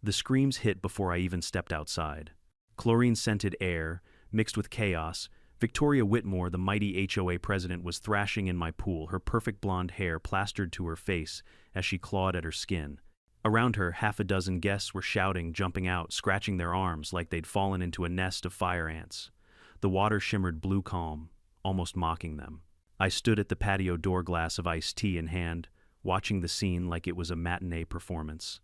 The screams hit before I even stepped outside. Chlorine-scented air, mixed with chaos, Victoria Whitmore, the mighty HOA president, was thrashing in my pool, her perfect blonde hair plastered to her face as she clawed at her skin. Around her, half a dozen guests were shouting, jumping out, scratching their arms like they'd fallen into a nest of fire ants. The water shimmered blue calm, almost mocking them. I stood at the patio door, glass of iced tea in hand, watching the scene like it was a matinee performance.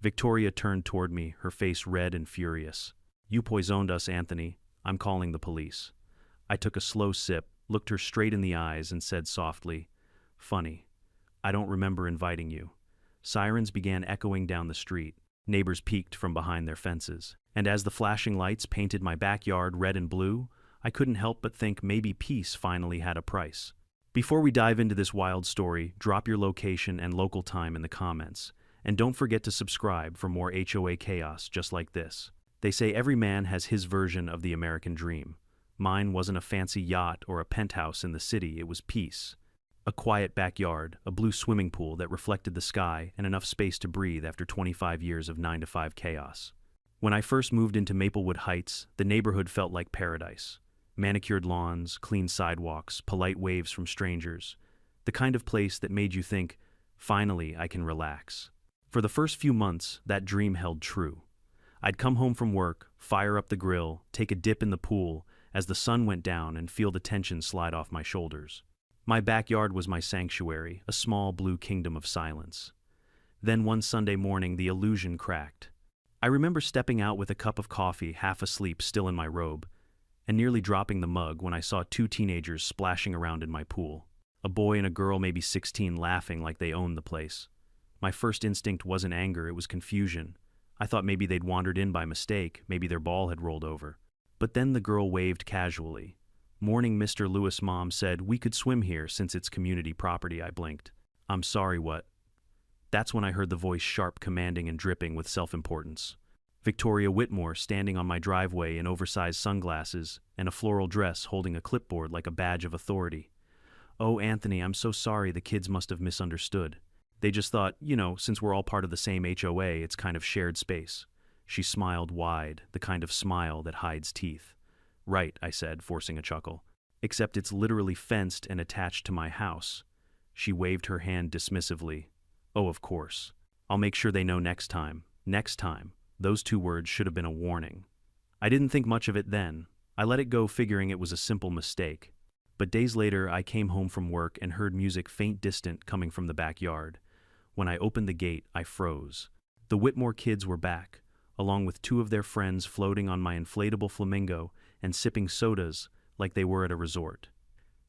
Victoria turned toward me, her face red and furious. "You poisoned us, Anthony. I'm calling the police." I took a slow sip, looked her straight in the eyes, and said softly, "Funny. I don't remember inviting you." Sirens began echoing down the street. Neighbors peeked from behind their fences. And as the flashing lights painted my backyard red and blue, I couldn't help but think maybe peace finally had a price. Before we dive into this wild story, drop your location and local time in the comments. And don't forget to subscribe for more HOA chaos just like this. They say every man has his version of the American dream. Mine wasn't a fancy yacht or a penthouse in the city, it was peace. A quiet backyard, a blue swimming pool that reflected the sky, and enough space to breathe after 25 years of 9-to-5 chaos. When I first moved into Maplewood Heights, the neighborhood felt like paradise. Manicured lawns, clean sidewalks, polite waves from strangers. The kind of place that made you think, finally, I can relax. For the first few months, that dream held true. I'd come home from work, fire up the grill, take a dip in the pool as the sun went down, and feel the tension slide off my shoulders. My backyard was my sanctuary, a small blue kingdom of silence. Then one Sunday morning, the illusion cracked. I remember stepping out with a cup of coffee, half asleep, still in my robe, and nearly dropping the mug when I saw two teenagers splashing around in my pool. A boy and a girl, maybe 16, laughing like they owned the place. My first instinct wasn't anger, it was confusion. I thought maybe they'd wandered in by mistake, maybe their ball had rolled over. But then the girl waved casually. "Morning, Mr. Lewis." Mom said, "We could swim here since it's community property." I blinked. "I'm sorry, what?" That's when I heard the voice, sharp, commanding, and dripping with self-importance. Victoria Whitmore, standing on my driveway in oversized sunglasses and a floral dress, holding a clipboard like a badge of authority. "Oh, Anthony, I'm so sorry. The kids must have misunderstood. They just thought, since we're all part of the same HOA, it's kind of shared space." She smiled wide, the kind of smile that hides teeth. "Right," I said, forcing a chuckle. "Except it's literally fenced and attached to my house." She waved her hand dismissively. "Oh, of course. I'll make sure they know next time." Next time. Those two words should have been a warning. I didn't think much of it then. I let it go, figuring it was a simple mistake. But days later, I came home from work and heard music, faint, distant, coming from the backyard. When I opened the gate, I froze. The Whitmore kids were back, along with two of their friends, floating on my inflatable flamingo and sipping sodas like they were at a resort.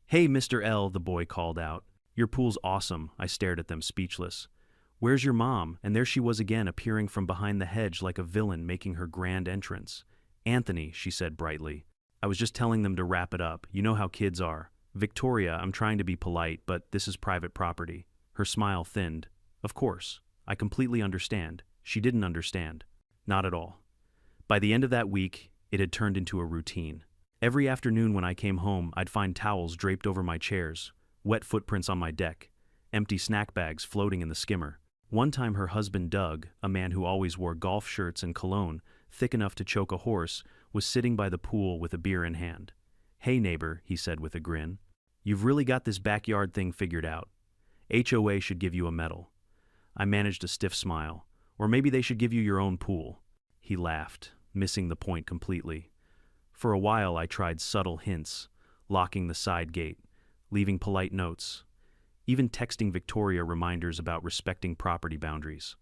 "Hey, Mr. L," the boy called out. "Your pool's awesome." I stared at them, speechless. "Where's your mom?" And there she was again, appearing from behind the hedge like a villain making her grand entrance. "Anthony," she said brightly. "I was just telling them to wrap it up. You know how kids are." "Victoria, I'm trying to be polite, but this is private property." Her smile thinned. "Of course. I completely understand." She didn't understand. Not at all. By the end of that week, it had turned into a routine. Every afternoon when I came home, I'd find towels draped over my chairs, wet footprints on my deck, empty snack bags floating in the skimmer. One time her husband Doug, a man who always wore golf shirts and cologne thick enough to choke a horse, was sitting by the pool with a beer in hand. "Hey neighbor," he said with a grin. "You've really got this backyard thing figured out. HOA should give you a medal." I managed a stiff smile. "Or maybe they should give you your own pool." He laughed, missing the point completely. For a while I tried subtle hints, locking the side gate, leaving polite notes, even texting Victoria reminders about respecting property boundaries.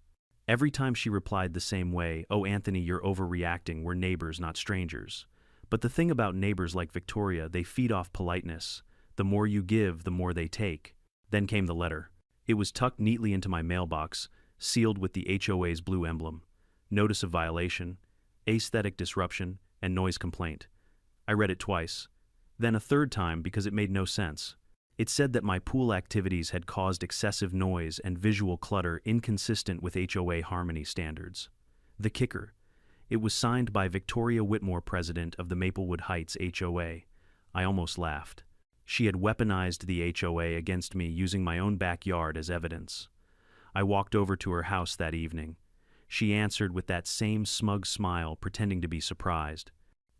Every time she replied the same way, "Oh, Anthony, you're overreacting. We're neighbors, not strangers." But the thing about neighbors like Victoria, they feed off politeness. The more you give, the more they take. Then came the letter. It was tucked neatly into my mailbox, sealed with the HOA's blue emblem. Notice of violation, aesthetic disruption, and noise complaint. I read it twice, then a third time because it made no sense. It said that my pool activities had caused excessive noise and visual clutter inconsistent with HOA harmony standards. The kicker: it was signed by Victoria Whitmore, president of the Maplewood Heights HOA. I almost laughed. She had weaponized the HOA against me, using my own backyard as evidence. I walked over to her house that evening. She answered with that same smug smile, pretending to be surprised.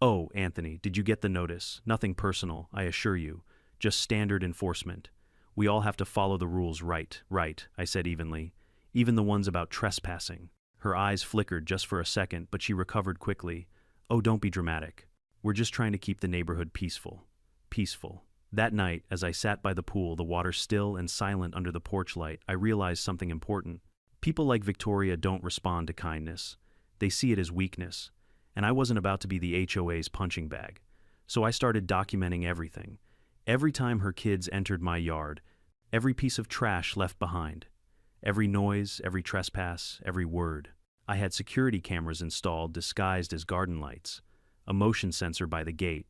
"Oh, Anthony, did you get the notice? Nothing personal, I assure you. Just standard enforcement. We all have to follow the rules, right, I said evenly. Even the ones about trespassing." Her eyes flickered just for a second, but she recovered quickly. "Oh, don't be dramatic. We're just trying to keep the neighborhood peaceful." Peaceful. That night, as I sat by the pool, the water still and silent under the porch light, I realized something important. People like Victoria don't respond to kindness. They see it as weakness. And I wasn't about to be the HOA's punching bag. So I started documenting everything. Every time her kids entered my yard, every piece of trash left behind, every noise, every trespass, every word. I had security cameras installed disguised as garden lights, a motion sensor by the gate,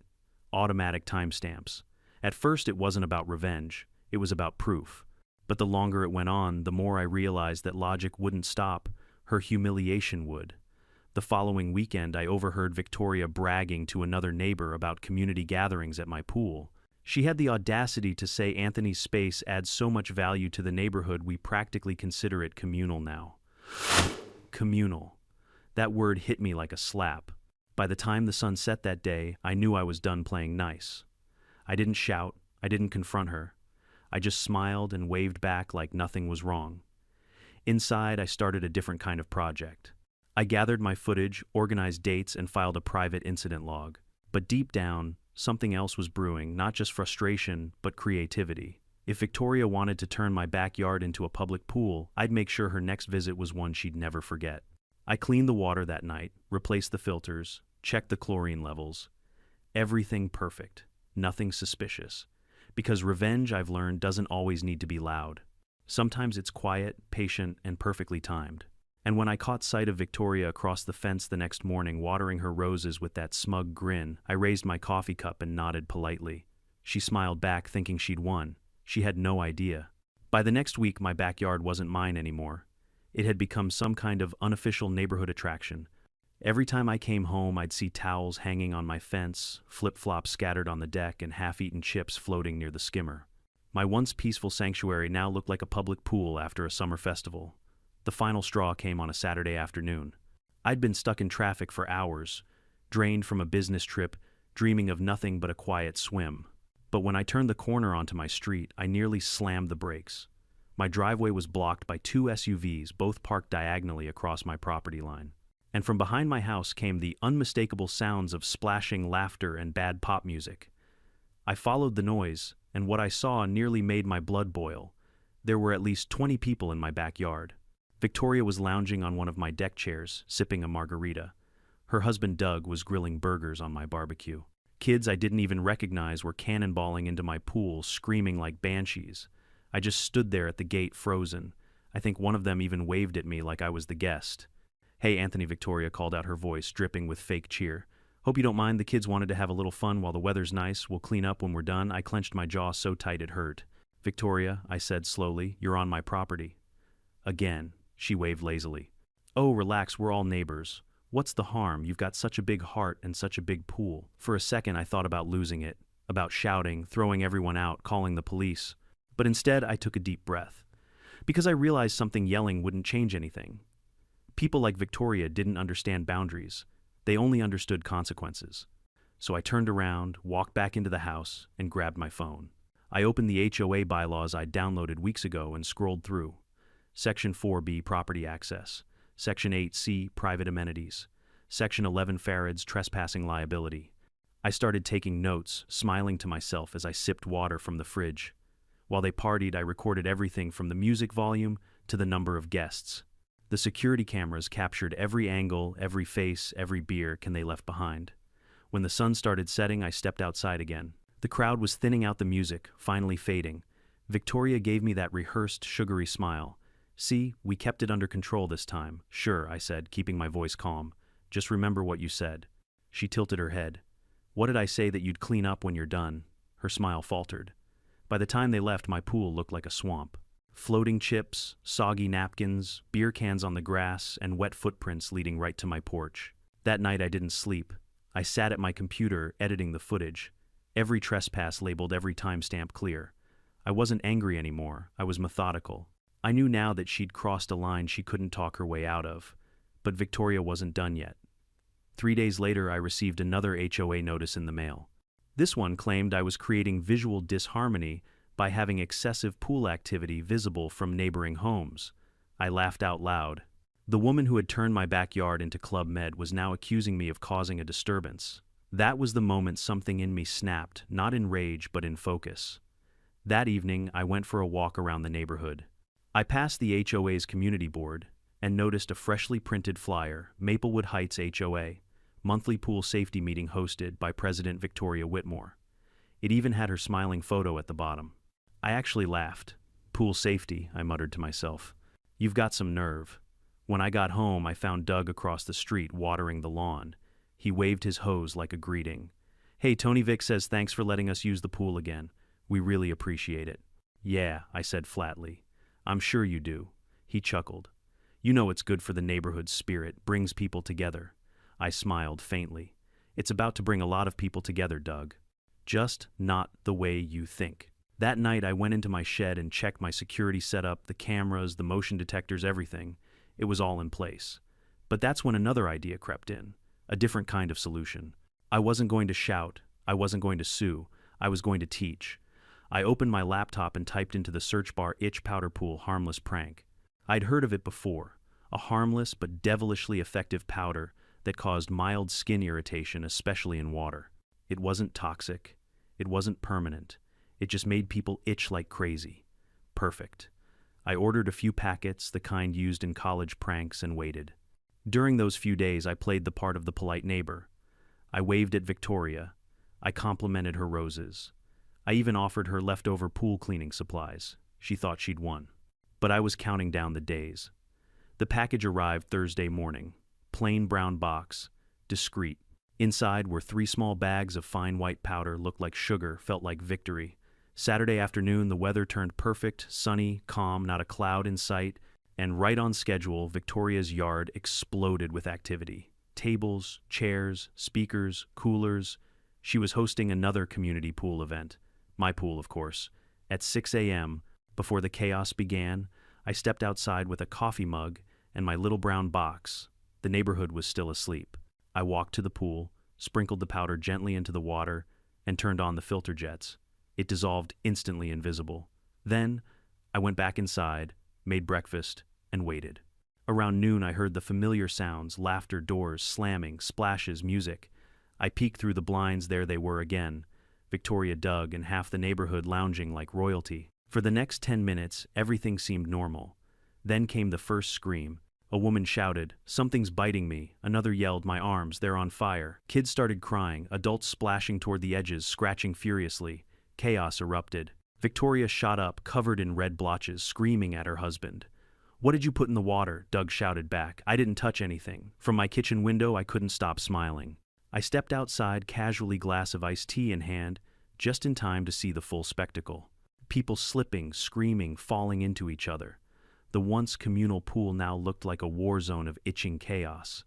automatic timestamps. At first it wasn't about revenge, it was about proof. But the longer it went on, the more I realized that logic wouldn't stop, her humiliation would. The following weekend I overheard Victoria bragging to another neighbor about community gatherings at my pool. She had the audacity to say Anthony's space adds so much value to the neighborhood we practically consider it communal now. Communal. That word hit me like a slap. By the time the sun set that day, I knew I was done playing nice. I didn't shout, I didn't confront her. I just smiled and waved back like nothing was wrong. Inside, I started a different kind of project. I gathered my footage, organized dates, and filed a private incident log. But deep down, something else was brewing, not just frustration, but creativity. If Victoria wanted to turn my backyard into a public pool, I'd make sure her next visit was one she'd never forget. I cleaned the water that night, replaced the filters, checked the chlorine levels. Everything perfect, nothing suspicious. Because revenge, I've learned, doesn't always need to be loud. Sometimes it's quiet, patient, and perfectly timed. And when I caught sight of Victoria across the fence the next morning watering her roses with that smug grin, I raised my coffee cup and nodded politely. She smiled back, thinking she'd won. She had no idea. By the next week, my backyard wasn't mine anymore. It had become some kind of unofficial neighborhood attraction. Every time I came home, I'd see towels hanging on my fence, flip-flops scattered on the deck, and half-eaten chips floating near the skimmer. My once peaceful sanctuary now looked like a public pool after a summer festival. The final straw came on a Saturday afternoon. I'd been stuck in traffic for hours, drained from a business trip, dreaming of nothing but a quiet swim. But when I turned the corner onto my street, I nearly slammed the brakes. My driveway was blocked by two SUVs, both parked diagonally across my property line. And from behind my house came the unmistakable sounds of splashing laughter and bad pop music. I followed the noise, and what I saw nearly made my blood boil. There were at least 20 people in my backyard. Victoria was lounging on one of my deck chairs, sipping a margarita. Her husband Doug was grilling burgers on my barbecue. Kids I didn't even recognize were cannonballing into my pool, screaming like banshees. I just stood there at the gate, frozen. I think one of them even waved at me like I was the guest. "Hey, Anthony," Victoria called out, her voice dripping with fake cheer. "Hope you don't mind, the kids wanted to have a little fun while the weather's nice. We'll clean up when we're done." I clenched my jaw so tight it hurt. "Victoria," I said slowly, "you're on my property." "Again," she waved lazily. "Oh, relax, we're all neighbors. What's the harm? You've got such a big heart and such a big pool." For a second I thought about losing it, about shouting, throwing everyone out, calling the police. But instead I took a deep breath. Because I realized something yelling wouldn't change anything. People like Victoria didn't understand boundaries. They only understood consequences. So I turned around, walked back into the house, and grabbed my phone. I opened the HOA bylaws I'd downloaded weeks ago and scrolled through. Section 4B, Property Access. Section 8C, Private Amenities. Section 11, Farads, Trespassing Liability. I started taking notes, smiling to myself as I sipped water from the fridge. While they partied, I recorded everything from the music volume to the number of guests. The security cameras captured every angle, every face, every beer they left behind. When the sun started setting, I stepped outside again. The crowd was thinning out the music, finally fading. Victoria gave me that rehearsed, sugary smile. "See, we kept it under control this time." "Sure," I said, keeping my voice calm. "Just remember what you said." She tilted her head. "What did I say that you'd clean up when you're done?" Her smile faltered. By the time they left, my pool looked like a swamp. Floating chips, soggy napkins, beer cans on the grass, and wet footprints leading right to my porch. That night I didn't sleep. I sat at my computer, editing the footage. Every trespass labeled, every timestamp clear. I wasn't angry anymore. I was methodical. I knew now that she'd crossed a line she couldn't talk her way out of. But Victoria wasn't done yet. 3 days later, I received another HOA notice in the mail. This one claimed I was creating visual disharmony by having excessive pool activity visible from neighboring homes. I laughed out loud. The woman who had turned my backyard into Club Med was now accusing me of causing a disturbance. That was the moment something in me snapped, not in rage but in focus. That evening, I went for a walk around the neighborhood. I passed the HOA's community board and noticed a freshly printed flyer, Maplewood Heights HOA, monthly pool safety meeting hosted by President Victoria Whitmore. It even had her smiling photo at the bottom. I actually laughed. Pool safety, I muttered to myself. You've got some nerve. When I got home, I found Doug across the street watering the lawn. He waved his hose like a greeting. Hey, Tony Vic says thanks for letting us use the pool again. We really appreciate it. Yeah, I said flatly. I'm sure you do. He chuckled. You know it's good for the neighborhood spirit, brings people together. I smiled faintly. It's about to bring a lot of people together, Doug. Just not the way you think. That night I went into my shed and checked my security setup, the cameras, the motion detectors, everything. It was all in place. But that's when another idea crept in. A different kind of solution. I wasn't going to shout. I wasn't going to sue. I was going to teach. I opened my laptop and typed into the search bar itch powder pool harmless prank. I'd heard of it before. A harmless but devilishly effective powder that caused mild skin irritation, especially in water. It wasn't toxic. It wasn't permanent. It just made people itch like crazy. Perfect. I ordered a few packets, the kind used in college pranks, and waited. During those few days, I played the part of the polite neighbor. I waved at Victoria. I complimented her roses. I even offered her leftover pool cleaning supplies. She thought she'd won. But I was counting down the days. The package arrived Thursday morning. Plain brown box. Discreet. Inside were 3 small bags of fine white powder, looked like sugar, felt like victory. Saturday afternoon, the weather turned perfect, sunny, calm, not a cloud in sight, and right on schedule, Victoria's yard exploded with activity. Tables, chairs, speakers, coolers. She was hosting another community pool event. My pool, of course. At 6 a.m., before the chaos began, I stepped outside with a coffee mug and my little brown box. The neighborhood was still asleep. I walked to the pool, sprinkled the powder gently into the water, and turned on the filter jets. It dissolved instantly invisible. Then, I went back inside, made breakfast, and waited. Around noon, I heard the familiar sounds, laughter, doors, slamming, splashes, music. I peeked through the blinds. There they were again. Victoria, Doug, and half the neighborhood lounging like royalty. For the next 10 minutes, everything seemed normal. Then came the first scream. A woman shouted, "Something's biting me." Another yelled, "My arms, they're on fire." Kids started crying, adults splashing toward the edges, scratching furiously. Chaos erupted. Victoria shot up, covered in red blotches, screaming at her husband. "What did you put in the water?" Doug shouted back. "I didn't touch anything." From my kitchen window, I couldn't stop smiling. I stepped outside, casually, glass of iced tea in hand, just in time to see the full spectacle. People slipping, screaming, falling into each other. The once communal pool now looked like a war zone of itching chaos.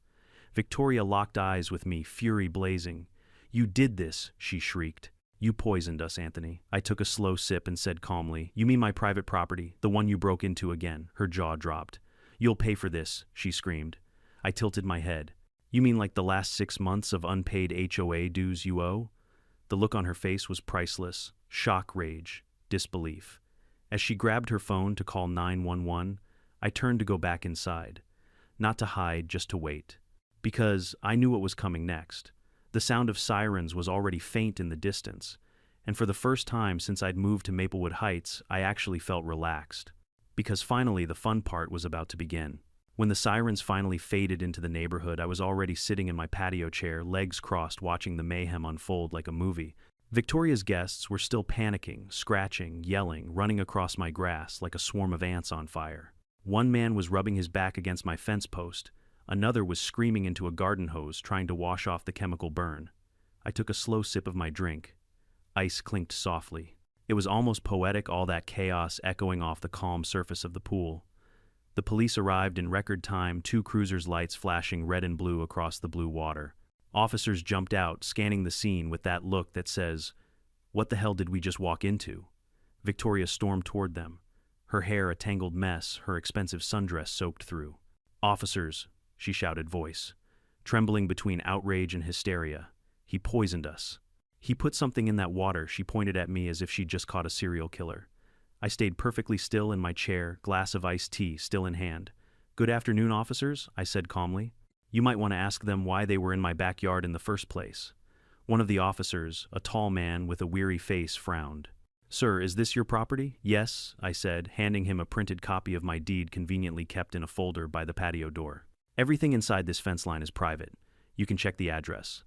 Victoria locked eyes with me, fury blazing. "You did this," she shrieked. "You poisoned us, Anthony." I took a slow sip and said calmly, "You mean my private property, the one you broke into again?" Her jaw dropped. "You'll pay for this," she screamed. I tilted my head. "You mean like the last 6 months of unpaid HOA dues you owe?" The look on her face was priceless. Shock, rage, disbelief. As she grabbed her phone to call 911, I turned to go back inside. Not to hide, just to wait. Because I knew what was coming next. The sound of sirens was already faint in the distance, and for the first time since I'd moved to Maplewood Heights, I actually felt relaxed. Because finally the fun part was about to begin. When the sirens finally faded into the neighborhood, I was already sitting in my patio chair, legs crossed, watching the mayhem unfold like a movie. Victoria's guests were still panicking, scratching, yelling, running across my grass like a swarm of ants on fire. One man was rubbing his back against my fence post. Another was screaming into a garden hose, trying to wash off the chemical burn. I took a slow sip of my drink. Ice clinked softly. It was almost poetic, all that chaos echoing off the calm surface of the pool. The police arrived in record time, 2 cruisers' lights flashing red and blue across the blue water. Officers jumped out, scanning the scene with that look that says, "What the hell did we just walk into?" Victoria stormed toward them. Her hair a tangled mess, her expensive sundress soaked through. "Officers," she shouted, voice trembling between outrage and hysteria. He poisoned us. He put something in that water. She pointed at me as if she'd just caught a serial killer. I stayed perfectly still in my chair, glass of iced tea still in hand. "Good afternoon, officers," I said calmly. "You might want to ask them why they were in my backyard in the first place." One of the officers, a tall man with a weary face, frowned. "Sir, is this your property?" "Yes," I said, handing him a printed copy of my deed conveniently kept in a folder by the patio door. "Everything inside this fence line is private. You can check the address."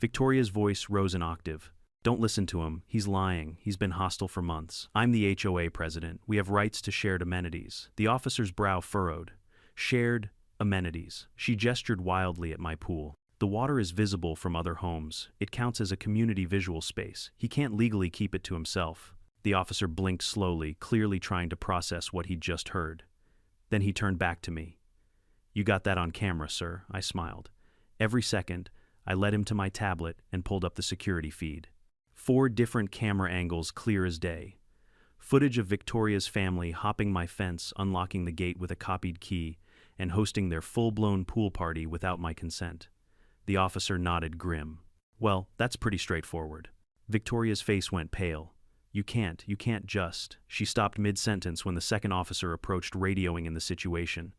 Victoria's voice rose an octave. "Don't listen to him. He's lying. He's been hostile for months. I'm the HOA president. We have rights to shared amenities." The officer's brow furrowed. "Shared amenities." She gestured wildly at my pool. "The water is visible from other homes. It counts as a community visual space. He can't legally keep it to himself." The officer blinked slowly, clearly trying to process what he'd just heard. Then he turned back to me. "You got that on camera, sir," I smiled. Every second, I led him to my tablet and pulled up the security feed. 4 different camera angles clear as day. Footage of Victoria's family hopping my fence, unlocking the gate with a copied key, and hosting their full-blown pool party without my consent. The officer nodded grim. "Well, that's pretty straightforward." Victoria's face went pale. You can't just." She stopped mid-sentence when the second officer approached, radioing in the situation.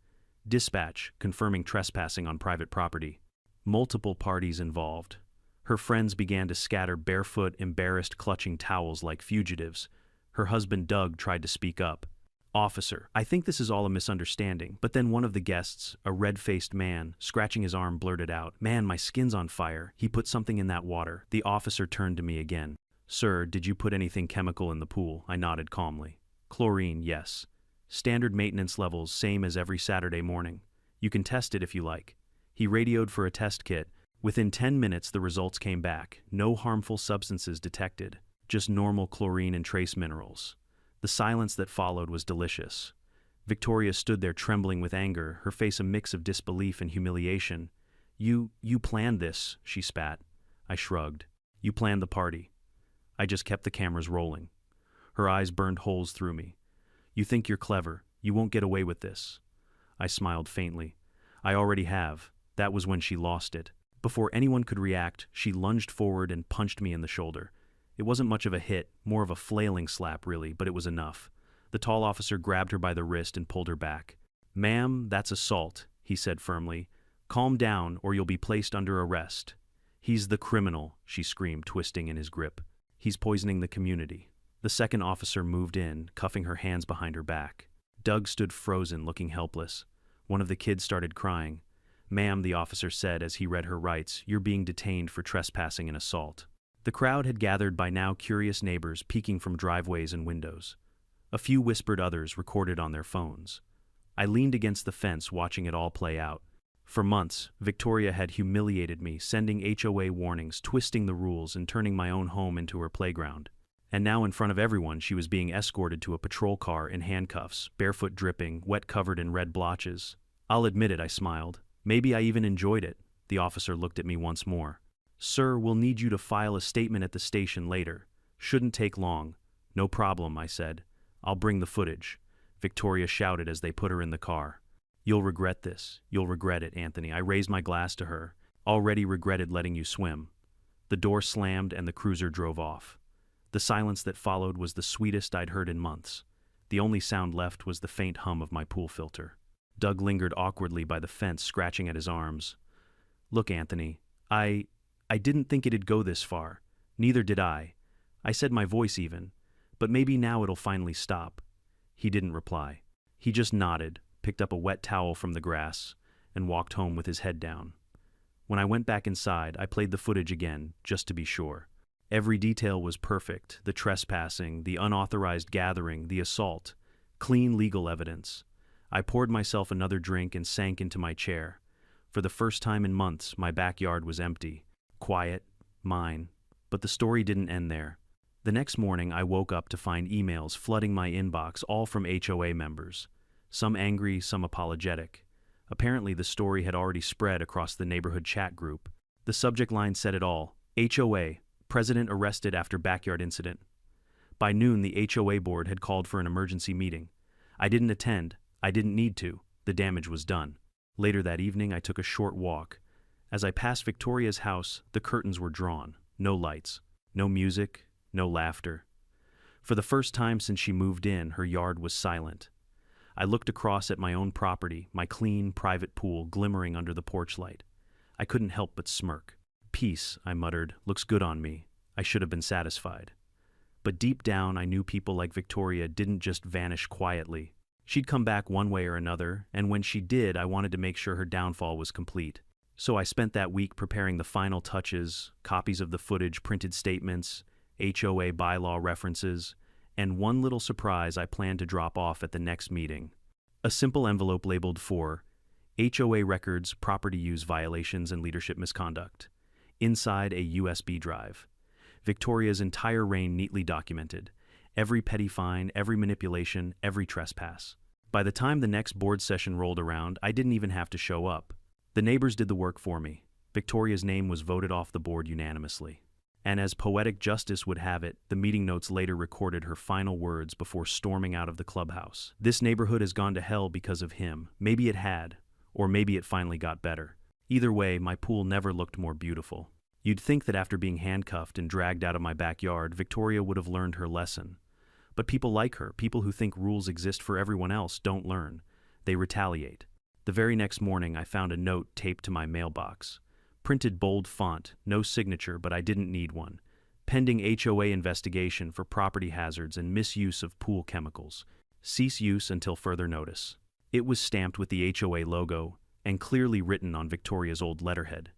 "Dispatch, confirming trespassing on private property." Multiple parties involved. Her friends began to scatter barefoot, embarrassed, clutching towels like fugitives. Her husband Doug tried to speak up. "Officer, I think this is all a misunderstanding." But then one of the guests, a red-faced man, scratching his arm, blurted out, "Man, my skin's on fire. He put something in that water." The officer turned to me again. "Sir, did you put anything chemical in the pool?" I nodded calmly. "Chlorine, yes. Standard maintenance levels, same as every Saturday morning. You can test it if you like." He radioed for a test kit. Within 10 minutes, the results came back. No harmful substances detected, just normal chlorine and trace minerals. The silence that followed was delicious. Victoria stood there trembling with anger, her face a mix of disbelief and humiliation. You planned this," she spat. I shrugged. "You planned the party." I just kept the cameras rolling. Her eyes burned holes through me. "You think you're clever. You won't get away with this." I smiled faintly. "I already have." That was when she lost it. Before anyone could react, she lunged forward and punched me in the shoulder. It wasn't much of a hit, more of a flailing slap really, but it was enough. The tall officer grabbed her by the wrist and pulled her back. "Ma'am, that's assault," he said firmly. "Calm down or you'll be placed under arrest." "He's the criminal," she screamed, twisting in his grip. "He's poisoning the community." The second officer moved in, cuffing her hands behind her back. Doug stood frozen, looking helpless. One of the kids started crying. "Ma'am," the officer said as he read her rights, "you're being detained for trespassing and assault." The crowd had gathered by now, curious neighbors peeking from driveways and windows. A few whispered, others recorded on their phones. I leaned against the fence, watching it all play out. For months, Victoria had humiliated me, sending HOA warnings, twisting the rules, and turning my own home into her playground. And now, in front of everyone, she was being escorted to a patrol car in handcuffs, barefoot dripping, wet covered in red blotches. I'll admit it, I smiled. Maybe I even enjoyed it. The officer looked at me once more. "Sir, we'll need you to file a statement at the station later. Shouldn't take long." "No problem," I said. "I'll bring the footage," Victoria shouted as they put her in the car. "You'll regret this. You'll regret it, Anthony." I raised my glass to her. "Already regretted letting you swim." The door slammed and the cruiser drove off. The silence that followed was the sweetest I'd heard in months. The only sound left was the faint hum of my pool filter. Doug lingered awkwardly by the fence, scratching at his arms. "Look, Anthony, I didn't think it'd go this far. Neither did I. I said my voice even. But maybe now it'll finally stop." He didn't reply. He just nodded, picked up a wet towel from the grass, and walked home with his head down. When I went back inside, I played the footage again, just to be sure. Every detail was perfect: the trespassing, the unauthorized gathering, the assault. Clean legal evidence. I poured myself another drink and sank into my chair. For the first time in months, my backyard was empty. Quiet, mine. But the story didn't end there. The next morning, I woke up to find emails flooding my inbox, all from HOA members. Some angry, some apologetic. Apparently, the story had already spread across the neighborhood chat group. The subject line said it all. HOA, president arrested after backyard incident. By noon, the HOA board had called for an emergency meeting. I didn't attend. I didn't need to. The damage was done. Later that evening, I took a short walk. As I passed Victoria's house, the curtains were drawn. No lights, no music, no laughter. For the first time since she moved in, her yard was silent. I looked across at my own property, my clean, private pool glimmering under the porch light. I couldn't help but smirk. "Peace," I muttered, "looks good on me. I should have been satisfied." But deep down, I knew people like Victoria didn't just vanish quietly. She'd come back one way or another, and when she did, I wanted to make sure her downfall was complete. So I spent that week preparing the final touches, copies of the footage, printed statements, HOA bylaw references, and one little surprise I planned to drop off at the next meeting. A simple envelope labeled for HOA records, property use violations, and leadership misconduct. Inside, a USB drive. Victoria's entire reign neatly documented. Every petty fine, every manipulation, every trespass. By the time the next board session rolled around, I didn't even have to show up. The neighbors did the work for me. Victoria's name was voted off the board unanimously. And as poetic justice would have it, the meeting notes later recorded her final words before storming out of the clubhouse. "This neighborhood has gone to hell because of him. Maybe it had, or maybe it finally got better. Either way, my pool never looked more beautiful." You'd think that after being handcuffed and dragged out of my backyard, Victoria would have learned her lesson. But people like her, people who think rules exist for everyone else, don't learn. They retaliate. The very next morning, I found a note taped to my mailbox. Printed bold font, no signature, but I didn't need one. "Pending HOA investigation for property hazards and misuse of pool chemicals. Cease use until further notice." It was stamped with the HOA logo and clearly written on Victoria's old letterhead.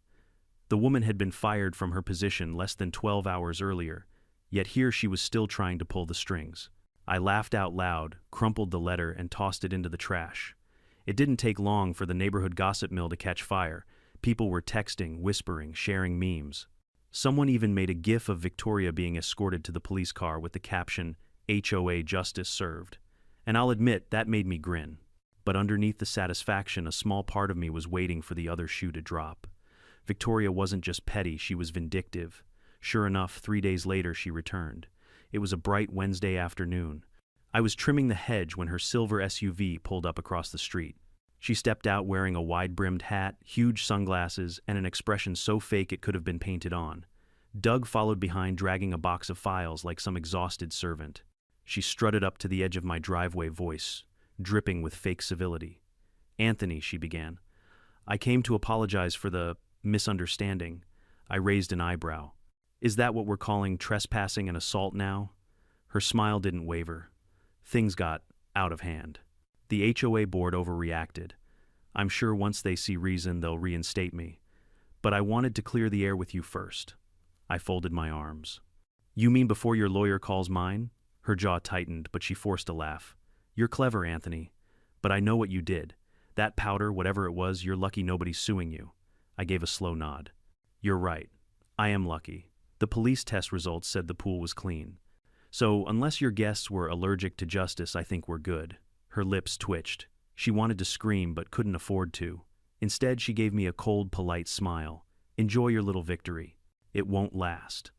The woman had been fired from her position less than 12 hours earlier, yet here she was still trying to pull the strings. I laughed out loud, crumpled the letter, and tossed it into the trash. It didn't take long for the neighborhood gossip mill to catch fire. People were texting, whispering, sharing memes. Someone even made a gif of Victoria being escorted to the police car with the caption, "HOA justice served." And I'll admit, that made me grin. But underneath the satisfaction, a small part of me was waiting for the other shoe to drop. Victoria wasn't just petty, she was vindictive. Sure enough, 3 days later she returned. It was a bright Wednesday afternoon. I was trimming the hedge when her silver SUV pulled up across the street. She stepped out wearing a wide-brimmed hat, huge sunglasses, and an expression so fake it could have been painted on. Doug followed behind, dragging a box of files like some exhausted servant. She strutted up to the edge of my driveway, voice dripping with fake civility. "Anthony," she began, "I came to apologize for the misunderstanding." I raised an eyebrow. "Is that what we're calling trespassing and assault now?" Her smile didn't waver. Things got out of hand. The HOA board overreacted. I'm sure once they see reason, they'll reinstate me. But I wanted to clear the air with you first. I folded my arms. "You mean before your lawyer calls mine?" Her jaw tightened, but she forced a laugh. "You're clever, Anthony. But I know what you did. That powder, whatever it was, you're lucky nobody's suing you." I gave a slow nod. "You're right. I am lucky. The police test results said the pool was clean. So, unless your guests were allergic to justice, I think we're good." Her lips twitched. She wanted to scream, but couldn't afford to. Instead, she gave me a cold, polite smile. "Enjoy your little victory. It won't last."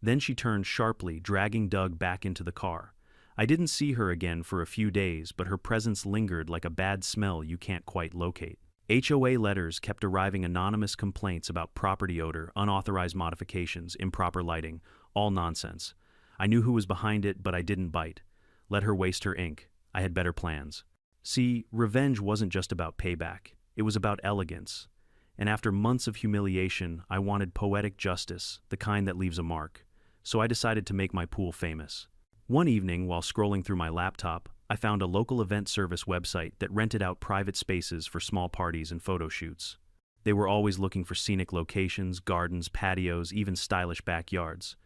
Then she turned sharply, dragging Doug back into the car. I didn't see her again for a few days, but her presence lingered like a bad smell you can't quite locate. HOA letters kept arriving, anonymous complaints about property odor, unauthorized modifications, improper lighting, all nonsense. I knew who was behind it, but I didn't bite. Let her waste her ink. I had better plans. See, revenge wasn't just about payback. It was about elegance. And after months of humiliation, I wanted poetic justice, the kind that leaves a mark. So I decided to make my pool famous. One evening, while scrolling through my laptop, I found a local event service website that rented out private spaces for small parties and photo shoots. They were always looking for scenic locations, gardens, patios, even stylish backyards.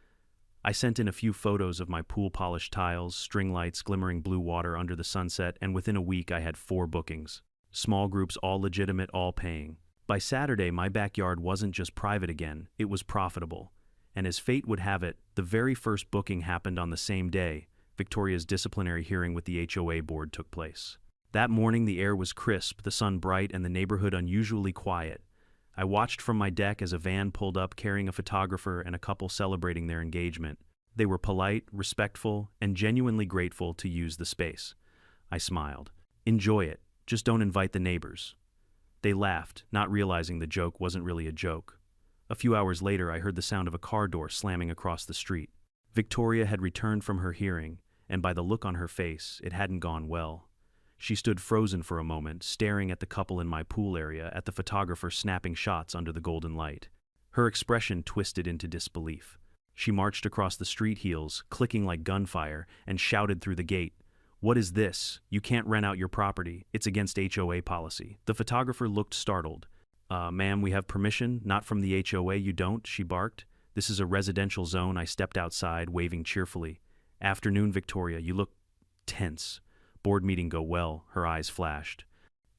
I sent in a few photos of my pool-polished tiles, string lights, glimmering blue water under the sunset, and within a week I had 4 bookings. Small groups, all legitimate, all paying. By Saturday, my backyard wasn't just private again, it was profitable. And as fate would have it, the very first booking happened on the same day. Victoria's disciplinary hearing with the HOA board took place. That morning, the air was crisp, the sun bright, and the neighborhood unusually quiet. I watched from my deck as a van pulled up carrying a photographer and a couple celebrating their engagement. They were polite, respectful, and genuinely grateful to use the space. I smiled. "Enjoy it. Just don't invite the neighbors." They laughed, not realizing the joke wasn't really a joke. A few hours later, I heard the sound of a car door slamming across the street. Victoria had returned from her hearing, and by the look on her face, it hadn't gone well. She stood frozen for a moment, staring at the couple in my pool area, at the photographer snapping shots under the golden light. Her expression twisted into disbelief. She marched across the street, heels clicking like gunfire, and shouted through the gate, "What is this? You can't rent out your property. It's against HOA policy." The photographer looked startled. Ma'am, we have permission, not from the HOA, you don't," she barked. "This is a residential zone." I stepped outside, waving cheerfully. "Afternoon, Victoria, you look tense." "Board meeting go well," her eyes flashed.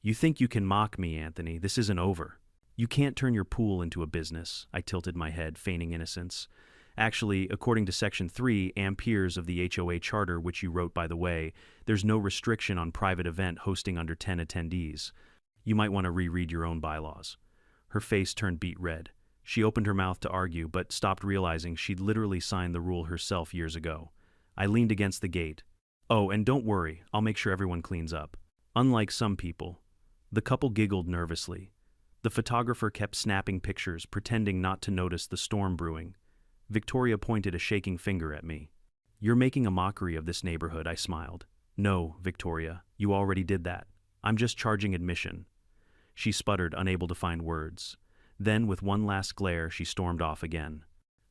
"You think you can mock me, Anthony? This isn't over." "You can't turn your pool into a business." I tilted my head, feigning innocence. "Actually, according to Section 3 Amperes of the HOA Charter, which you wrote by the way, there's no restriction on private event hosting under 10 attendees. You might want to reread your own bylaws." Her face turned beet red. She opened her mouth to argue, but stopped, realizing she'd literally signed the rule herself years ago. I leaned against the gate. "Oh, and don't worry, I'll make sure everyone cleans up." Unlike some people. The couple giggled nervously. The photographer kept snapping pictures, pretending not to notice the storm brewing. Victoria pointed a shaking finger at me. "You're making a mockery of this neighborhood," I smiled. "No, Victoria, you already did that. I'm just charging admission." She sputtered, unable to find words. Then, with one last glare, she stormed off again.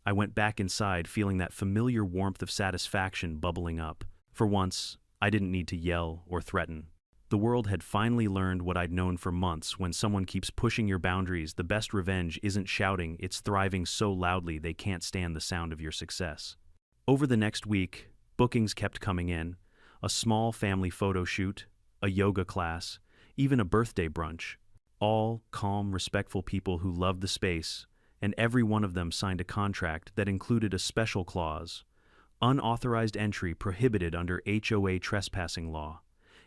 I went back inside, feeling that familiar warmth of satisfaction bubbling up. For once, I didn't need to yell or threaten. The world had finally learned what I'd known for months: when someone keeps pushing your boundaries, the best revenge isn't shouting, it's thriving so loudly they can't stand the sound of your success. Over the next week, bookings kept coming in. A small family photo shoot, a yoga class, even a birthday brunch. All calm, respectful people who loved the space, and every one of them signed a contract that included a special clause: unauthorized entry prohibited under HOA trespassing law.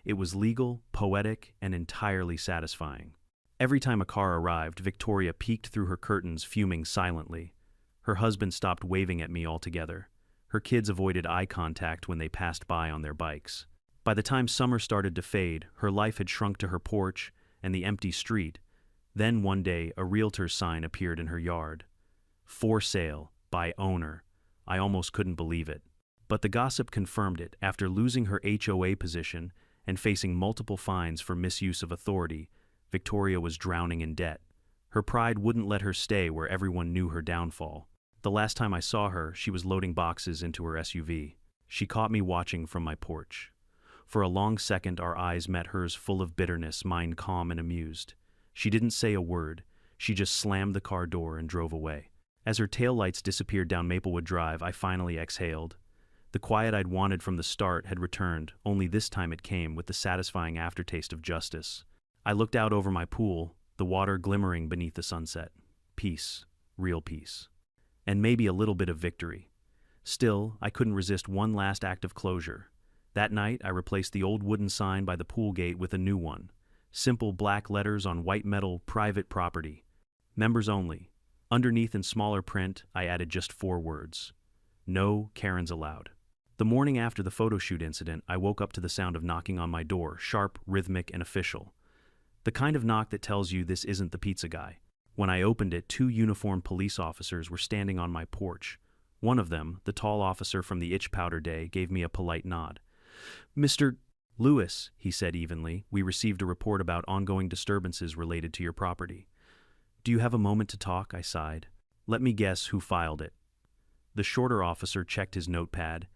It was legal, poetic, and entirely satisfying. Every time a car arrived, Victoria peeked through her curtains, fuming silently. Her husband stopped waving at me altogether. Her kids avoided eye contact when they passed by on their bikes. By the time summer started to fade, her life had shrunk to her porch and the empty street. Then one day, a realtor's sign appeared in her yard. "For sale, by owner." I almost couldn't believe it. But the gossip confirmed it. After losing her HOA position and facing multiple fines for misuse of authority, Victoria was drowning in debt. Her pride wouldn't let her stay where everyone knew her downfall. The last time I saw her, she was loading boxes into her SUV. She caught me watching from my porch. For a long second, our eyes met, hers full of bitterness, mine calm and amused. She didn't say a word. She just slammed the car door and drove away. As her taillights disappeared down Maplewood Drive, I finally exhaled. The quiet I'd wanted from the start had returned, only this time it came with the satisfying aftertaste of justice. I looked out over my pool, the water glimmering beneath the sunset. Peace, real peace. And maybe a little bit of victory. Still, I couldn't resist one last act of closure. That night, I replaced the old wooden sign by the pool gate with a new one. Simple black letters on white metal: private property. Members only. Underneath, in smaller print, I added just 4 words: "No Karens allowed." The morning after the photo shoot incident, I woke up to the sound of knocking on my door, sharp, rhythmic, and official. The kind of knock that tells you this isn't the pizza guy. When I opened it, 2 uniformed police officers were standing on my porch. One of them, the tall officer from the itch powder day, gave me a polite nod. "Mr. Lewis," he said evenly, "we received a report about ongoing disturbances related to your property." "Do you have a moment to talk?" I sighed. "Let me guess who filed it." The shorter officer checked his notepad.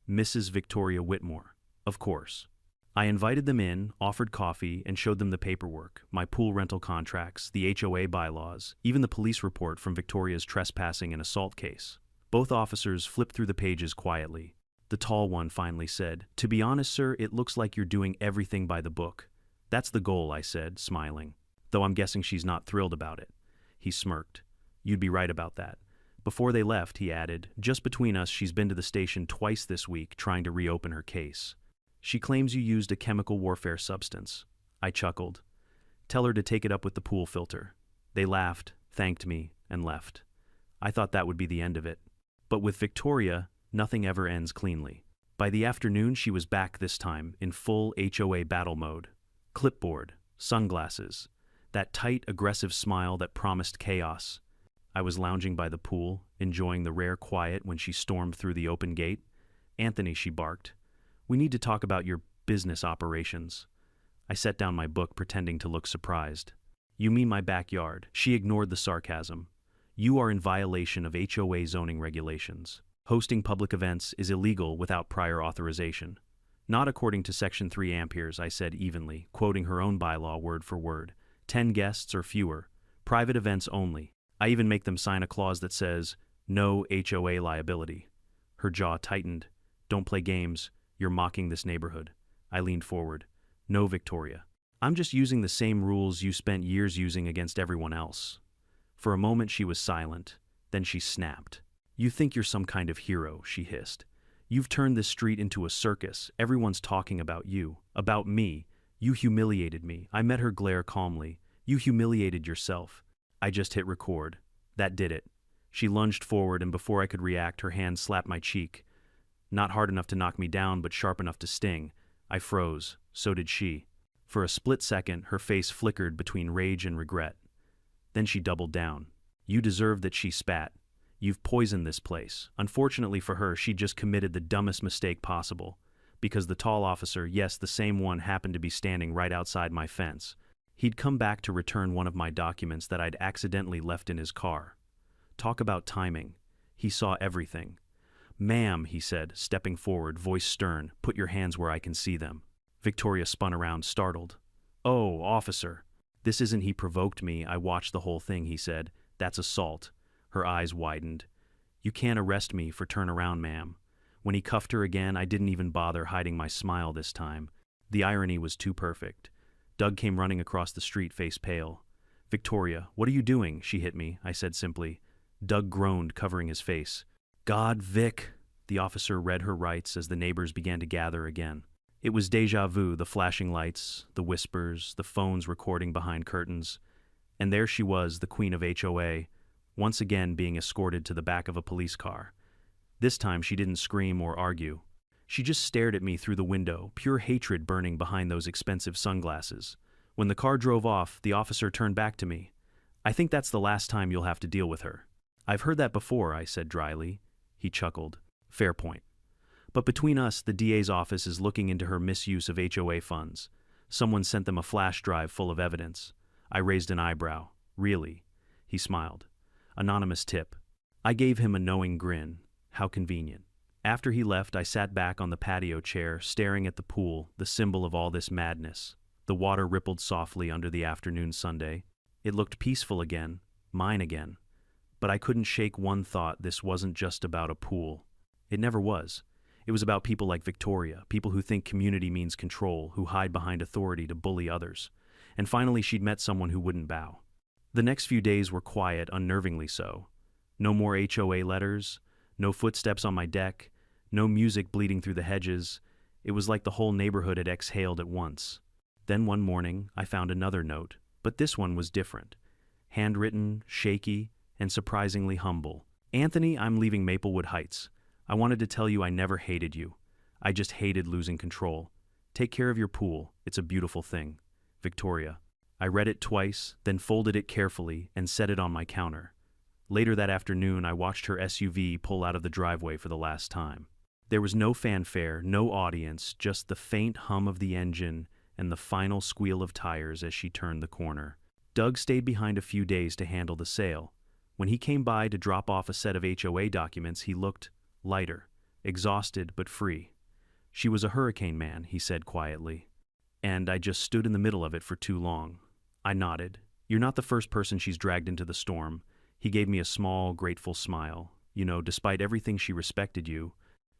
Mrs. Victoria Whitmore. Of course. I invited them in, offered coffee, and showed them the paperwork: my pool rental contracts, the HOA bylaws, even the police report from Victoria's trespassing and assault case. Both officers flipped through the pages quietly. The tall one finally said, "To be honest, sir, it looks like you're doing everything by the book." "That's the goal," I said, smiling. "Though I'm guessing she's not thrilled about it." He smirked. "You'd be right about that." Before they left, he added, "Just between us, she's been to the station twice this week trying to reopen her case. She claims you used a chemical warfare substance." I chuckled. "Tell her to take it up with the pool filter." They laughed, thanked me, and left. I thought that would be the end of it. But with Victoria, nothing ever ends cleanly. By the afternoon, she was back this time, in full HOA battle mode. Clipboard, Sunglasses. That tight, aggressive smile that promised chaos. I was lounging by the pool, enjoying the rare quiet when she stormed through the open gate. "Anthony," she barked, "we need to talk about your business operations." I set down my book, pretending to look surprised. "You mean my backyard?" She ignored the sarcasm. "You are in violation of HOA zoning regulations. Hosting public events is illegal without prior authorization." "Not according to Section 3 amperes," I said evenly, quoting her own bylaw word for word. 10 guests or fewer. Private events only. I even make them sign a clause that says, no HOA liability. Her jaw tightened. "Don't play games. You're mocking this neighborhood." I leaned forward. "No, Victoria. I'm just using the same rules you spent years using against everyone else." For a moment she was silent. Then she snapped. "You think you're some kind of hero," she hissed. "You've turned this street into a circus. Everyone's talking about you. About me. You humiliated me." I met her glare calmly. "You humiliated yourself." I just hit record. That did it. She lunged forward, and before I could react, her hand slapped my cheek. Not hard enough to knock me down, but sharp enough to sting. I froze. So did she. For a split second, her face flickered between rage and regret. Then she doubled down. "You deserved it," she spat. "You've poisoned this place." Unfortunately for her, she just committed the dumbest mistake possible. Because the tall officer, yes, the same one, happened to be standing right outside my fence. He'd come back to return one of my documents that I'd accidentally left in his car. Talk about timing. He saw everything. "Ma'am," he said, stepping forward, voice stern, "put your hands where I can see them." Victoria spun around, startled. "Oh, officer." "This isn't he provoked me. I watched the whole thing," he said. "That's assault." Her eyes widened. "You can't arrest me for turn around, ma'am." When he cuffed her again, I didn't even bother hiding my smile this time. The irony was too perfect. Doug came running across the street, face pale. "Victoria, what are you doing?" She hit me, I said simply. Doug groaned, covering his face. "God, Vic." The officer read her rights as the neighbors began to gather again. It was déjà vu, the flashing lights, the whispers, the phones recording behind curtains. And there she was, the queen of HOA, once again being escorted to the back of a police car. This time she didn't scream or argue. She just stared at me through the window, pure hatred burning behind those expensive sunglasses. When the car drove off, the officer turned back to me. "I think that's the last time you'll have to deal with her." "I've heard that before," I said dryly. He chuckled. "Fair point. But between us, the DA's office is looking into her misuse of HOA funds. Someone sent them a flash drive full of evidence." I raised an eyebrow. "Really?" He smiled. "Anonymous tip." I gave him a knowing grin. How convenient. After he left, I sat back on the patio chair, staring at the pool, the symbol of all this madness. The water rippled softly under the afternoon Sunday. It looked peaceful again, mine again. But I couldn't shake one thought: this wasn't just about a pool. It never was. It was about people like Victoria, people who think community means control, who hide behind authority to bully others. And finally she'd met someone who wouldn't bow. The next few days were quiet, unnervingly so. No more HOA letters, no footsteps on my deck, no music bleeding through the hedges. It was like the whole neighborhood had exhaled at once. Then one morning, I found another note, but this one was different. Handwritten, shaky, and surprisingly humble. "Anthony, I'm leaving Maplewood Heights. I wanted to tell you I never hated you. I just hated losing control. Take care of your pool. It's a beautiful thing. Victoria." I read it twice, then folded it carefully and set it on my counter. Later that afternoon, I watched her SUV pull out of the driveway for the last time. There was no fanfare, no audience, just the faint hum of the engine and the final squeal of tires as she turned the corner. Doug stayed behind a few days to handle the sale. When he came by to drop off a set of HOA documents, he looked lighter, exhausted but free. "She was a hurricane, man," he said quietly. "And I just stood in the middle of it for too long." I nodded. "You're not the first person she's dragged into the storm." He gave me a small, grateful smile. "You know, despite everything, she respected you."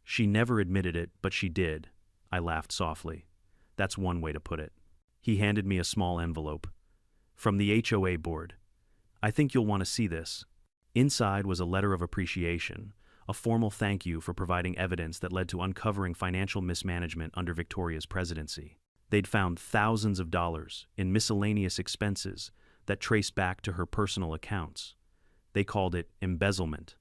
"She never admitted it, but she did." I laughed softly. "That's one way to put it." He handed me a small envelope. "From the HOA board. I think you'll want to see this." Inside was a letter of appreciation, a formal thank you for providing evidence that led to uncovering financial mismanagement under Victoria's presidency. They'd found thousands of dollars in miscellaneous expenses that traced back to her personal accounts. They called it embezzlement.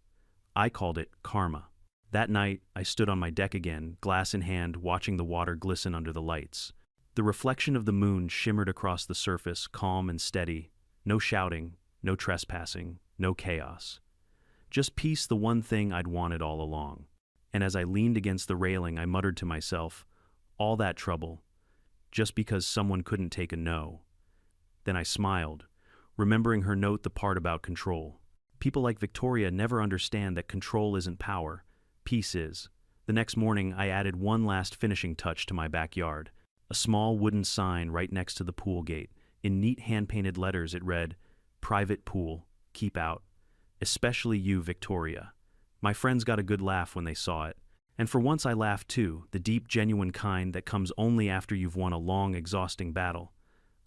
I called it karma. That night, I stood on my deck again, glass in hand, watching the water glisten under the lights. The reflection of the moon shimmered across the surface, calm and steady. No shouting, no trespassing, no chaos. Just peace, the one thing I'd wanted all along. And as I leaned against the railing, I muttered to myself, all that trouble, just because someone couldn't take a no. Then I smiled, remembering her note, the part about control. People like Victoria never understand that control isn't power, peace is. The next morning, I added one last finishing touch to my backyard. A small wooden sign right next to the pool gate. In neat hand-painted letters it read, "Private pool, keep out. Especially you, Victoria." My friends got a good laugh when they saw it. And for once I laughed too, the deep, genuine kind that comes only after you've won a long, exhausting battle.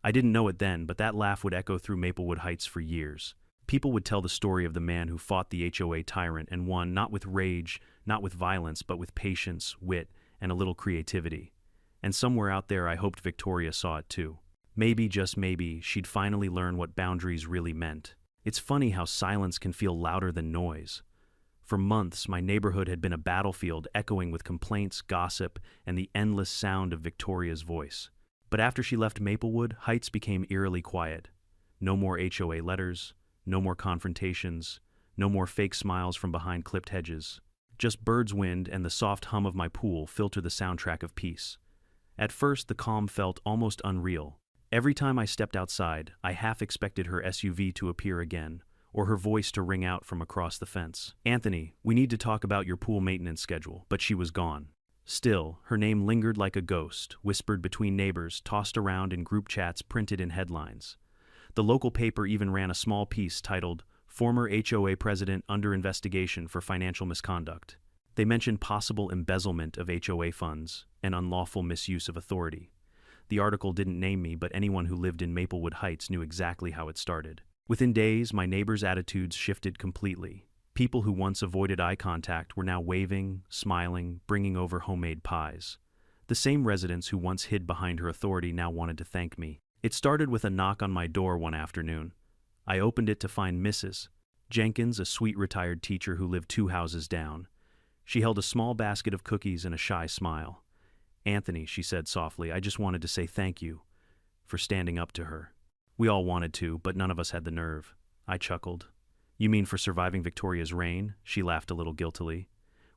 I didn't know it then, but that laugh would echo through Maplewood Heights for years. People would tell the story of the man who fought the HOA tyrant and won, not with rage, not with violence, but with patience, wit, and a little creativity. And somewhere out there I hoped Victoria saw it too. Maybe, just maybe, she'd finally learn what boundaries really meant. It's funny how silence can feel louder than noise. For months, my neighborhood had been a battlefield echoing with complaints, gossip, and the endless sound of Victoria's voice. But after she left Maplewood, Heights became eerily quiet. No more HOA letters, no more confrontations, no more fake smiles from behind clipped hedges. Just bird's wind and the soft hum of my pool filter the soundtrack of peace. At first, the calm felt almost unreal. Every time I stepped outside, I half expected her SUV to appear again, or her voice to ring out from across the fence. "Anthony, we need to talk about your pool maintenance schedule," but she was gone. Still, her name lingered like a ghost, whispered between neighbors, tossed around in group chats, printed in headlines. The local paper even ran a small piece titled, "Former HOA President Under Investigation for Financial Misconduct." They mentioned possible embezzlement of HOA funds and unlawful misuse of authority. The article didn't name me, but anyone who lived in Maplewood Heights knew exactly how it started. Within days, my neighbors' attitudes shifted completely. People who once avoided eye contact were now waving, smiling, bringing over homemade pies. The same residents who once hid behind her authority now wanted to thank me. It started with a knock on my door one afternoon. I opened it to find Mrs. Jenkins, a sweet retired teacher who lived 2 houses down. She held a small basket of cookies and a shy smile. "Anthony," she said softly, "I just wanted to say thank you for standing up to her." We all wanted to, but none of us had the nerve. I chuckled. "You mean for surviving Victoria's reign?" She laughed a little guiltily.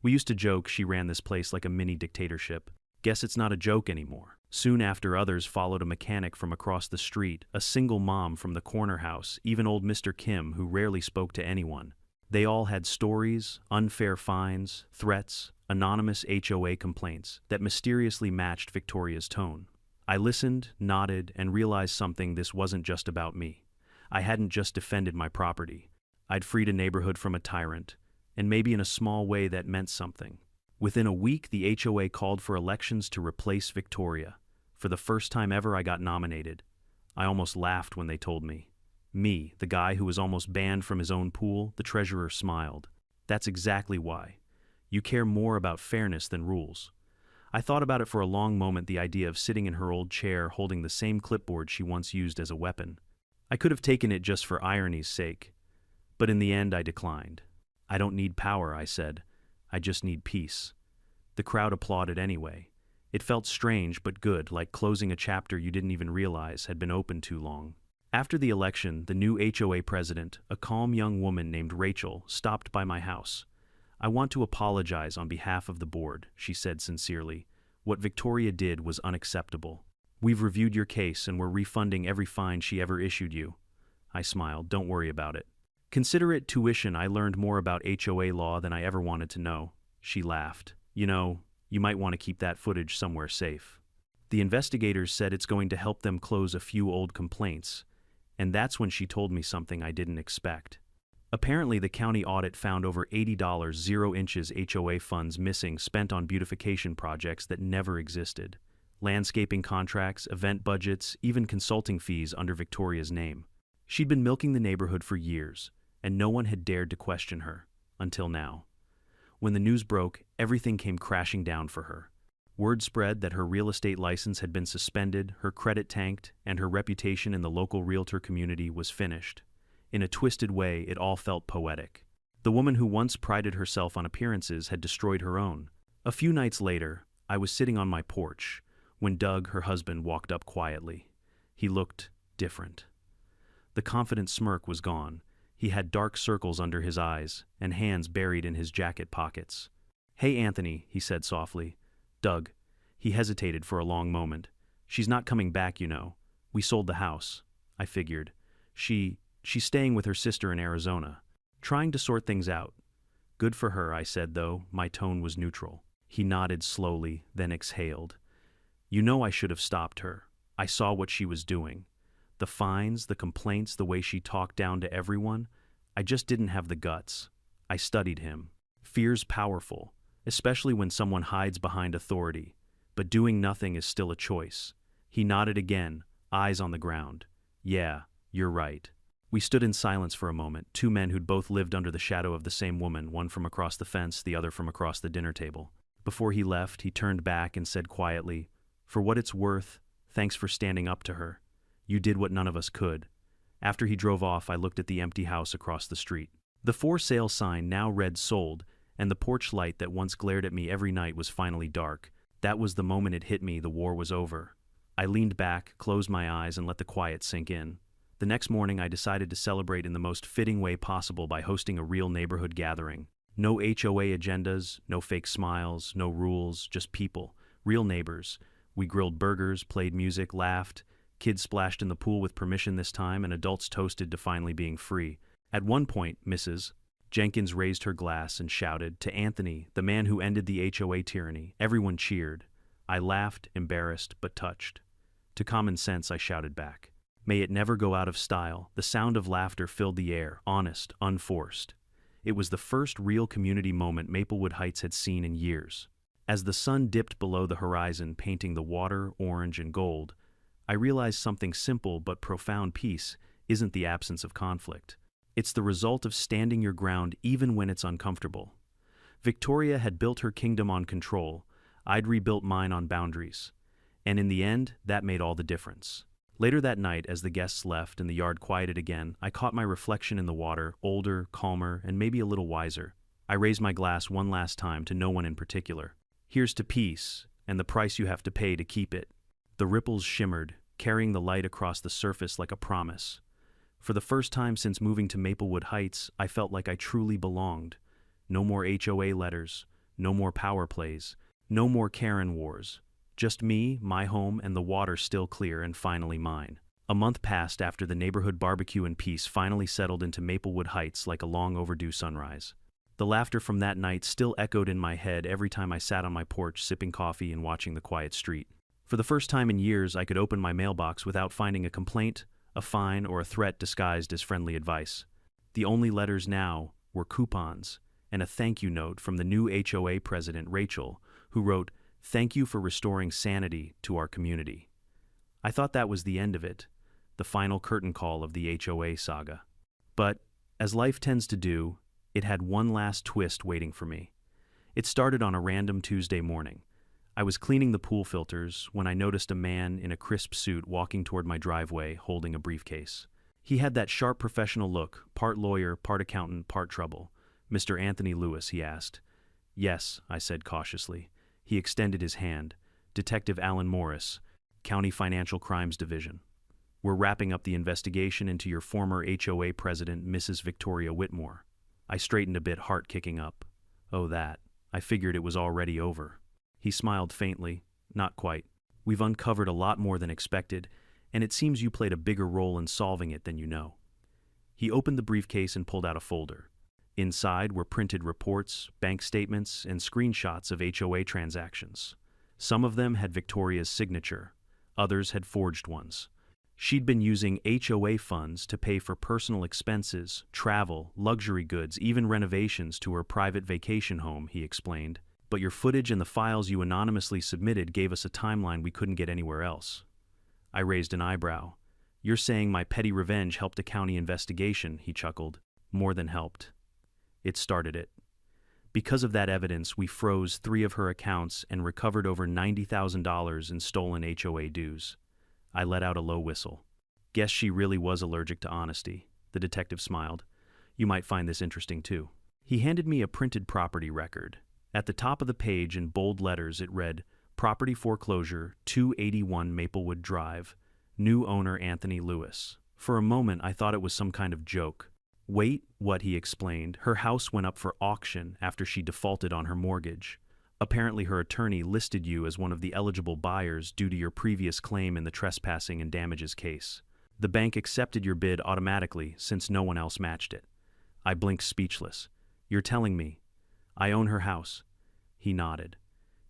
"We used to joke she ran this place like a mini dictatorship. Guess it's not a joke anymore." Soon after, others followed: a mechanic from across the street, a single mom from the corner house, even old Mr. Kim, who rarely spoke to anyone. They all had stories, unfair fines, threats, anonymous HOA complaints that mysteriously matched Victoria's tone. I listened, nodded, and realized something: this wasn't just about me. I hadn't just defended my property. I'd freed a neighborhood from a tyrant, and maybe in a small way that meant something. Within a week, the HOA called for elections to replace Victoria. For the first time ever, I got nominated. I almost laughed when they told me. Me, the guy who was almost banned from his own pool. The treasurer smiled. "That's exactly why. You care more about fairness than rules." I thought about it for a long moment, the idea of sitting in her old chair holding the same clipboard she once used as a weapon. I could have taken it just for irony's sake. But in the end, I declined. "I don't need power," I said. "I just need peace." The crowd applauded anyway. It felt strange but good, like closing a chapter you didn't even realize had been open too long. After the election, the new HOA president, a calm young woman named Rachel, stopped by my house. "I want to apologize on behalf of the board," she said sincerely. "What Victoria did was unacceptable. We've reviewed your case and we're refunding every fine she ever issued you." I smiled. "Don't worry about it. Consider it tuition. I learned more about HOA law than I ever wanted to know." She laughed. "You know, you might want to keep that footage somewhere safe." The investigators said it's going to help them close a few old complaints. And that's when she told me something I didn't expect. Apparently, the county audit found over $80 0-inches HOA funds missing, spent on beautification projects that never existed. Landscaping contracts, event budgets, even consulting fees under Victoria's name. She'd been milking the neighborhood for years, and no one had dared to question her, until now. When the news broke, everything came crashing down for her. Word spread that her real estate license had been suspended, her credit tanked, and her reputation in the local realtor community was finished. In a twisted way, it all felt poetic. The woman who once prided herself on appearances had destroyed her own. A few nights later, I was sitting on my porch, when Doug, her husband, walked up quietly. He looked different. The confident smirk was gone. He had dark circles under his eyes and hands buried in his jacket pockets. "Hey, Anthony," he said softly. "Doug." He hesitated for a long moment. "She's not coming back, you know. We sold the house." I figured. She's staying with her sister in Arizona. Trying to sort things out. "Good for her," I said, though my tone was neutral. He nodded slowly, then exhaled. "You know I should have stopped her. I saw what she was doing. The fines, the complaints, the way she talked down to everyone. I just didn't have the guts." I studied him. Fear's powerful, especially when someone hides behind authority. But doing nothing is still a choice. He nodded again, eyes on the ground. "Yeah, you're right." We stood in silence for a moment, two men who'd both lived under the shadow of the same woman, one from across the fence, the other from across the dinner table. Before he left, he turned back and said quietly, "For what it's worth, thanks for standing up to her. You did what none of us could." After he drove off, I looked at the empty house across the street. The for sale sign now read sold, and the porch light that once glared at me every night was finally dark. That was the moment it hit me the war was over. I leaned back, closed my eyes, and let the quiet sink in. The next morning, I decided to celebrate in the most fitting way possible by hosting a real neighborhood gathering. No HOA agendas, no fake smiles, no rules, just people, real neighbors. We grilled burgers, played music, laughed. Kids splashed in the pool with permission this time, and adults toasted to finally being free. At one point, Mrs. Jenkins raised her glass and shouted, "To Anthony, the man who ended the HOA tyranny." Everyone cheered. I laughed, embarrassed, but touched. To common sense, I shouted back, "May it never go out of style." The sound of laughter filled the air, honest, unforced. It was the first real community moment Maplewood Heights had seen in years. As the sun dipped below the horizon, painting the water orange and gold, I realized something simple but profound. Peace isn't the absence of conflict. It's the result of standing your ground even when it's uncomfortable. Victoria had built her kingdom on control. I'd rebuilt mine on boundaries. And in the end, that made all the difference. Later that night, as the guests left and the yard quieted again, I caught my reflection in the water, older, calmer, and maybe a little wiser. I raised my glass one last time to no one in particular. "Here's to peace, and the price you have to pay to keep it." The ripples shimmered, carrying the light across the surface like a promise. For the first time since moving to Maplewood Heights, I felt like I truly belonged. No more HOA letters, no more power plays, no more Karen wars. Just me, my home, and the water still clear and finally mine. A month passed after the neighborhood barbecue and peace finally settled into Maplewood Heights like a long overdue sunrise. The laughter from that night still echoed in my head every time I sat on my porch sipping coffee and watching the quiet street. For the first time in years, I could open my mailbox without finding a complaint, a fine, or a threat disguised as friendly advice. The only letters now were coupons and a thank you note from the new HOA president, Rachel, who wrote, "Thank you for restoring sanity to our community." I thought that was the end of it, the final curtain call of the HOA saga. But, as life tends to do, it had one last twist waiting for me. It started on a random Tuesday morning. I was cleaning the pool filters when I noticed a man in a crisp suit walking toward my driveway holding a briefcase. He had that sharp professional look, part lawyer, part accountant, part trouble. "Mr. Anthony Lewis?" he asked. "Yes," I said cautiously. He extended his hand. "Detective Alan Morris, County Financial Crimes Division. We're wrapping up the investigation into your former HOA president, Mrs. Victoria Whitmore." I straightened a bit, heart kicking up. "Oh, that. I figured it was already over." He smiled faintly. "Not quite. We've uncovered a lot more than expected, and it seems you played a bigger role in solving it than you know." He opened the briefcase and pulled out a folder. Inside were printed reports, bank statements, and screenshots of HOA transactions. Some of them had Victoria's signature. Others had forged ones. She'd been using HOA funds to pay for personal expenses, travel, luxury goods, even renovations to her private vacation home, he explained. "But your footage and the files you anonymously submitted gave us a timeline we couldn't get anywhere else." I raised an eyebrow. "You're saying my petty revenge helped a county investigation," he chuckled. "More than helped. It started it. Because of that evidence, we froze 3 of her accounts and recovered over $90,000 in stolen HOA dues." I let out a low whistle. "Guess she really was allergic to honesty." The detective smiled. "You might find this interesting too." He handed me a printed property record. At the top of the page in bold letters it read, Property foreclosure, 281 Maplewood Drive. New owner Anthony Lewis. For a moment, I thought it was some kind of joke. Wait, what, he explained. Her house went up for auction after she defaulted on her mortgage. Apparently her attorney listed you as one of the eligible buyers due to your previous claim in the trespassing and damages case. The bank accepted your bid automatically since no one else matched it. I blinked speechless. You're telling me I own her house? He nodded.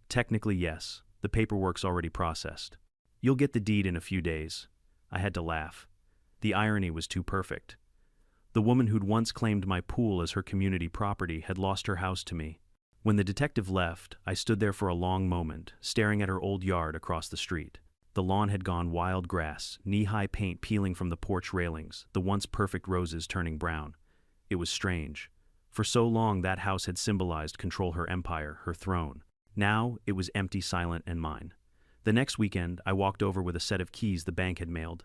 Technically, yes. The paperwork's already processed. You'll get the deed in a few days. I had to laugh. The irony was too perfect. The woman who'd once claimed my pool as her community property had lost her house to me. When the detective left, I stood there for a long moment, staring at her old yard across the street. The lawn had gone wild grass, knee-high paint peeling from the porch railings, the once perfect roses turning brown. It was strange. For so long that house had symbolized control, her empire, her throne. Now it was empty, silent, and mine. The next weekend, I walked over with a set of keys the bank had mailed.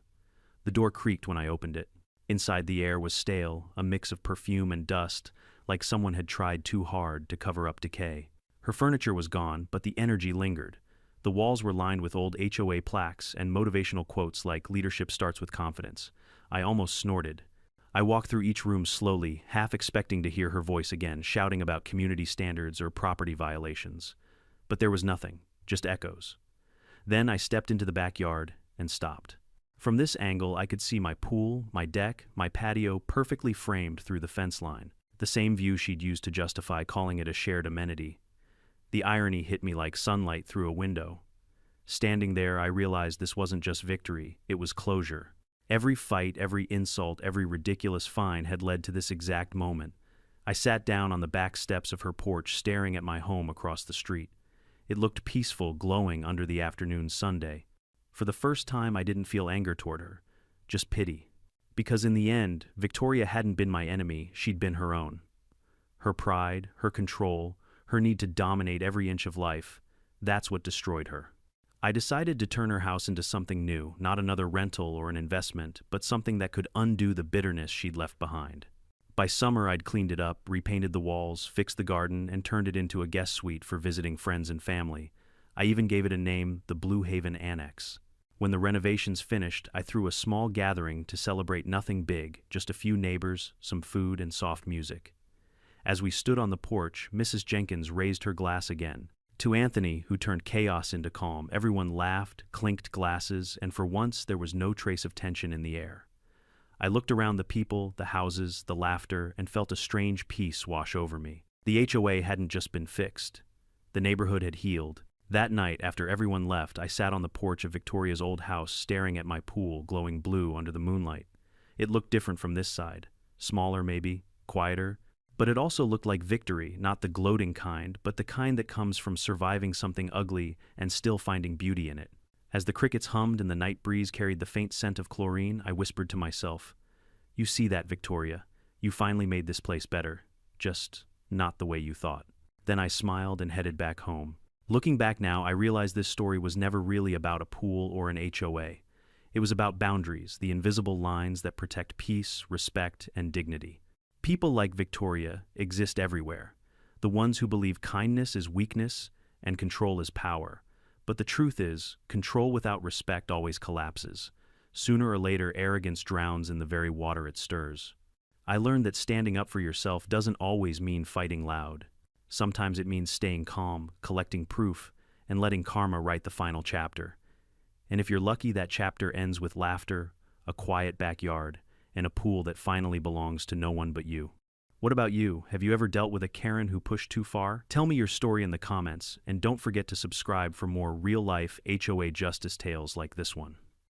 The door creaked when I opened it. Inside, the air was stale, a mix of perfume and dust, like someone had tried too hard to cover up decay. Her furniture was gone, but the energy lingered. The walls were lined with old HOA plaques and motivational quotes like "Leadership starts with confidence." I almost snorted. I walked through each room slowly, half expecting to hear her voice again, shouting about community standards or property violations. But there was nothing, just echoes. Then I stepped into the backyard and stopped. From this angle, I could see my pool, my deck, my patio perfectly framed through the fence line. The same view she'd used to justify calling it a shared amenity. The irony hit me like sunlight through a window. Standing there, I realized this wasn't just victory, it was closure. Every fight, every insult, every ridiculous fine had led to this exact moment. I sat down on the back steps of her porch, staring at my home across the street. It looked peaceful, glowing under the afternoon sunday. For the first time, I didn't feel anger toward her, just pity. Because in the end, Victoria hadn't been my enemy, she'd been her own. Her pride, her control, her need to dominate every inch of life, that's what destroyed her. I decided to turn her house into something new, not another rental or an investment, but something that could undo the bitterness she'd left behind. By summer, I'd cleaned it up, repainted the walls, fixed the garden, and turned it into a guest suite for visiting friends and family. I even gave it a name, the Blue Haven Annex. When the renovations finished, I threw a small gathering to celebrate nothing big, just a few neighbors, some food, and soft music. As we stood on the porch, Mrs. Jenkins raised her glass again. To Anthony, who turned chaos into calm, everyone laughed, clinked glasses, and for once there was no trace of tension in the air. I looked around the people, the houses, the laughter, and felt a strange peace wash over me. The HOA hadn't just been fixed. The neighborhood had healed. That night, after everyone left, I sat on the porch of Victoria's old house, staring at my pool glowing blue under the moonlight. It looked different from this side. Smaller maybe, quieter. But it also looked like victory, not the gloating kind, but the kind that comes from surviving something ugly and still finding beauty in it. As the crickets hummed and the night breeze carried the faint scent of chlorine, I whispered to myself, "You see that, Victoria? You finally made this place better. Just not the way you thought." Then I smiled and headed back home. Looking back now, I realize this story was never really about a pool or an HOA. It was about boundaries, the invisible lines that protect peace, respect, and dignity. People like Victoria exist everywhere. The ones who believe kindness is weakness and control is power. But the truth is, control without respect always collapses. Sooner or later, arrogance drowns in the very water it stirs. I learned that standing up for yourself doesn't always mean fighting loud. Sometimes it means staying calm, collecting proof, and letting karma write the final chapter. And if you're lucky, that chapter ends with laughter, a quiet backyard, and a pool that finally belongs to no one but you. What about you? Have you ever dealt with a Karen who pushed too far? Tell me your story in the comments, and don't forget to subscribe for more real-life HOA justice tales like this one.